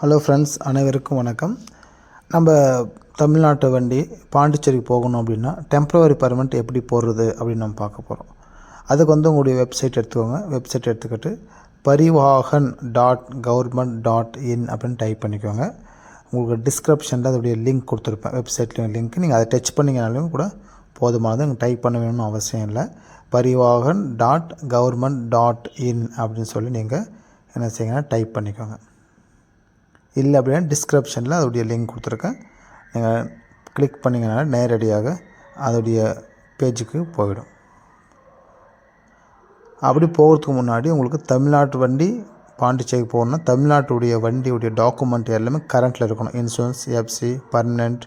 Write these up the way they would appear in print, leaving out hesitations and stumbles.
Hello friends, அனைவருக்கும் வணக்கம். நம்ம தமிழ்நாட்டு வண்டி பாண்டிச்சேரிக்கு போகணும் அப்படின்னா டெம்ப்ரவரி பர்மனெண்ட் எப்படி போடுறது அப்படின்னு நம்ம பார்க்க போகிறோம். அதுக்கு உங்களுடைய வெப்சைட் எடுத்துக்கோங்க. வெப்சைட் எடுத்துக்கிட்டு parivahan.government.in அப்படின்னு டைப் பண்ணிக்கோங்க. உங்களுக்கு டிஸ்கிரிப்ஷனில் அதோடைய லிங்க் கொடுத்துருப்பேன், வெப்சைட்லேயும் லிங்க். நீங்கள் அதை டச் பண்ணிங்கனாலும் கூட போதுமானது. நீங்கள் டைப் பண்ண வேணும்னு அவசியம் இல்லை. parivahan.government.in அப்படின்னு சொல்லி நீங்கள் என்ன செய்யுங்கன்னா டைப் பண்ணிக்கோங்க. இல்லை அப்படின்னா டிஸ்கிரிப்ஷனில் அதோடைய லிங்க் கொடுத்துருக்கேன். நீங்கள் கிளிக் பண்ணிங்கனால நேரடியாக அதோடைய பேஜுக்கு போயிடும். அப்படி போகிறதுக்கு முன்னாடி உங்களுக்கு தமிழ்நாட்டு வண்டி பாண்டிச்சேரிக்கு போகணுன்னா தமிழ்நாட்டுடைய வண்டியுடைய டாக்குமெண்ட் எல்லாமே கரண்ட்டில் இருக்கணும். Insurance, FC, permanent,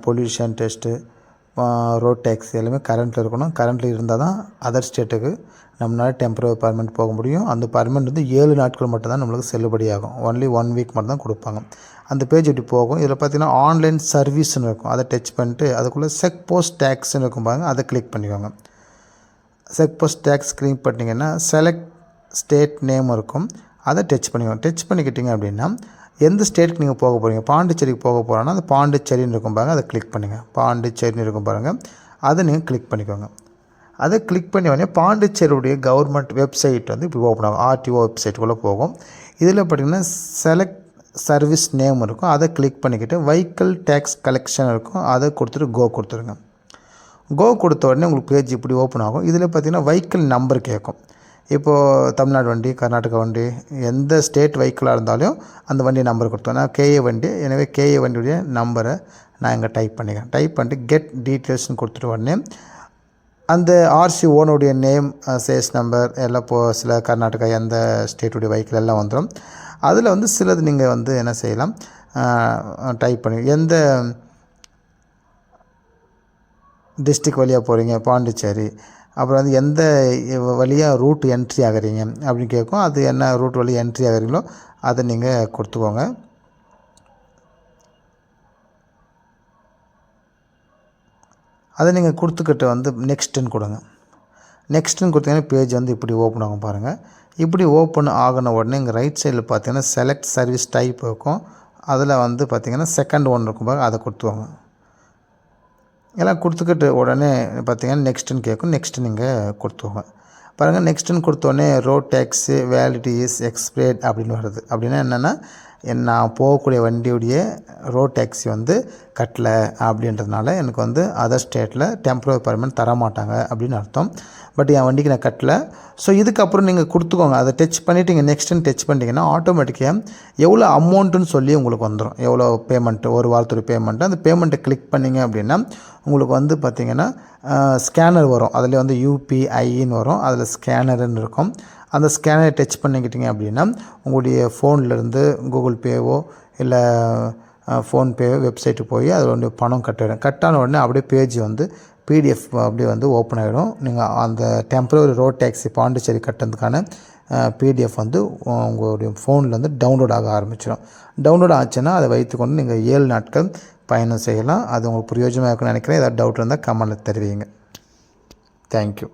pollution test, road tax எல்லாமே கரண்ட்டில் இருக்கணும். கரண்ட்டில் இருந்தால் தான் அதர் ஸ்டேட்டுக்கு நம்மளால் டெம்பரரி பர்மனெண்ட் போக முடியும். அந்த பர்மனெண்ட் வந்து 7 நாட்கள் மட்டும்தான் நம்மளுக்கு செல்லுபடியாகும். ஒன்லி 1 வீக் மட்டும் தான் கொடுப்பாங்க. அந்த பேஜ் இப்படி போகும். இதில் பார்த்திங்கன்னா ஆன்லைன் சர்வீஸ்னு இருக்கும். அதை டச் பண்ணிட்டு அதுக்குள்ளே செக் போஸ்ட் டேக்ஸ்னு இருக்கும் பாருங்கள், அதை கிளிக் பண்ணிக்கோங்க. செக் போஸ்ட் டேக்ஸ் கிளிக் பண்ணிங்கன்னா செலக்ட் ஸ்டேட் நேம் இருக்கும், அதை டச் பண்ணிக்கோங்க. டச் பண்ணிக்கிட்டிங்க அப்படின்னா எந்த ஸ்டேட்டுக்கு நீங்கள் போக போகிறீங்க, பாண்டிச்சேரிக்கு போக போகிறோன்னா அந்த பாண்டிச்சேரின்னு இருக்கும் பாருங்கள், அதை கிளிக் பண்ணுங்கள். பாண்டிச்சேரின்னு இருக்கும் பாருங்கள், அதை நீங்கள் கிளிக் பண்ணிக்கோங்க. அதை கிளிக் பண்ணி உடனே பாண்டிச்சேரியுடைய கவர்மெண்ட் வெப்சைட் வந்து இப்படி ஓப்பன் ஆகும். ஆர்டிஓ வெப்சைட்டுக்குள்ளே போகும். இதில் பார்த்திங்கன்னா செலக்ட் சர்வீஸ் நேம் இருக்கும், அதை கிளிக் பண்ணிக்கிட்டு வெஹிக்கிள் டேக்ஸ் கலெக்ஷன் இருக்கும், அதை கொடுத்துட்டு கோ கொடுத்துருங்க. கோ கொடுத்த உடனே உங்களுக்கு பேஜ் இப்படி ஓப்பன் ஆகும். இதில் பார்த்திங்கன்னா வெஹிக்கிள் நம்பர் கேட்கும். இப்போது தமிழ்நாடு வண்டி, கர்நாடகா வண்டி, எந்த ஸ்டேட் வெஹிக்கிளாக இருந்தாலும் அந்த வண்டி நம்பர் கொடுத்தோம். நான் கேஏ வண்டி, எனவே கேஏ வண்டியுடைய நம்பரை நான் இங்கே டைப் பண்ணிக்கிறேன். டைப் பண்ணிட்டு கெட் டீட்டெயில்ஸ்னு கொடுத்துட்டு உடனே அந்த ஆர்சி ஓனுடைய நேம், சேஸ் நம்பர் எல்லாம் சில கர்நாடகா எந்த ஸ்டேட்டுடைய வெஹிக்கிள் எல்லாம் வந்துடும். அதில் வந்து சிலது நீங்கள் வந்து என்ன செய்யலாம், டைப் பண்ணி எந்த டிஸ்ட்ரிக் வழியாக போகிறீங்க, பாண்டிச்சேரி, அப்புறம் வந்து எந்த வழியாக ரூட் என்ட்ரி ஆகிறீங்க அப்படின்னு கேட்கும். அது என்ன ரூட் வழியாக என்ட்ரி ஆகிறீங்களோ அதை நீங்கள் கொடுத்துக்கோங்க. அதை நீங்கள் கொடுத்துக்கிட்டு வந்து நெக்ஸ்ட்டுன்னு கொடுங்க. நெக்ஸ்ட்டுன்னு கொடுத்தீங்கன்னா பேஜ் வந்து இப்படி ஓப்பன் ஆகும் பாருங்கள். இப்படி ஓப்பன் ஆகின உடனே இங்கே ரைட் சைடில் பார்த்தீங்கன்னா செலக்ட் சர்வீஸ் டைப் இருக்கும். அதில் வந்து பார்த்திங்கன்னா செகண்ட் ஒன் இருக்கும் பாருங்கள், அதை கொடுத்துவாங்க. எல்லாம் கொடுத்துக்கிட்டு உடனே பார்த்திங்கன்னா நெக்ஸ்ட்டுன்னு கேட்கும். நெக்ஸ்ட்டு நீங்கள் கொடுத்துவாங்க பாருங்கள். நெக்ஸ்ட்டுன்னு கொடுத்தோடனே road tax validity is expired அப்படின்னு வருது. அப்படின்னா என்னென்னா, நான் போகக்கூடிய வண்டியுடைய ரோட் டேக்ஸி வந்து கட்டலை அப்படின்றதுனால எனக்கு வந்து அதர் ஸ்டேட்டில் டெம்பரரி பர்மனெண்ட் தரமாட்டாங்க அப்படின்னு அர்த்தம். பட் என் வண்டிக்கு நான் கட்டலை. ஸோ இதுக்கப்புறம் நீங்கள் கொடுத்துக்கோங்க. அதை டச் பண்ணிவிட்டு நீங்கள் நெக்ஸ்ட்டுன்னு டச் பண்ணிட்டீங்கன்னா ஆட்டோமேட்டிக்காக எவ்வளோ அமௌண்ட்டுன்னு சொல்லி உங்களுக்கு வந்துடும். எவ்வளோ பேமெண்ட்டு, ஒரு வாரத்துடைய பேமெண்ட்டு. அந்த பேமெண்ட்டை கிளிக் பண்ணிங்க அப்படின்னா உங்களுக்கு வந்து பார்த்திங்கன்னா ஸ்கேனர் வரும். அதில் வந்து யூபிஐன்னு வரும், அதில் ஸ்கேனருன்னு இருக்கும். அந்த ஸ்கேனரை டச் பண்ணிக்கிட்டிங்க அப்படின்னா உங்களுடைய ஃபோன்லேருந்து கூகுள் பேவோ இல்லை ஃபோன்பேவோ வெப்சைட்டுக்கு போய் அதில் வந்து பணம் கட்டான உடனே அப்படியே பேஜ் வந்து பிடிஎஃப் அப்படியே வந்து ஓப்பன் ஆகிடும். நீங்கள் அந்த டெம்பரரி ரோட் டேக்ஸி பாண்டிச்சேரி கட்டுறதுக்கான பிடிஎஃப் வந்து உங்களுடைய ஃபோனில் வந்து டவுன்லோட் ஆக ஆரம்பிச்சிடும். டவுன்லோட் ஆச்சுன்னா அதை வைத்துக்கொண்டு நீங்கள் 7 நாட்கள் பயணம் செய்யலாம். அது உங்களுக்கு பிரயோஜனமாக இருக்குன்னு நினைக்கிறேன். ஏதாவது டவுட் இருந்தால் கமெண்ட்டில் தெரிவிங்க. தேங்க்யூ.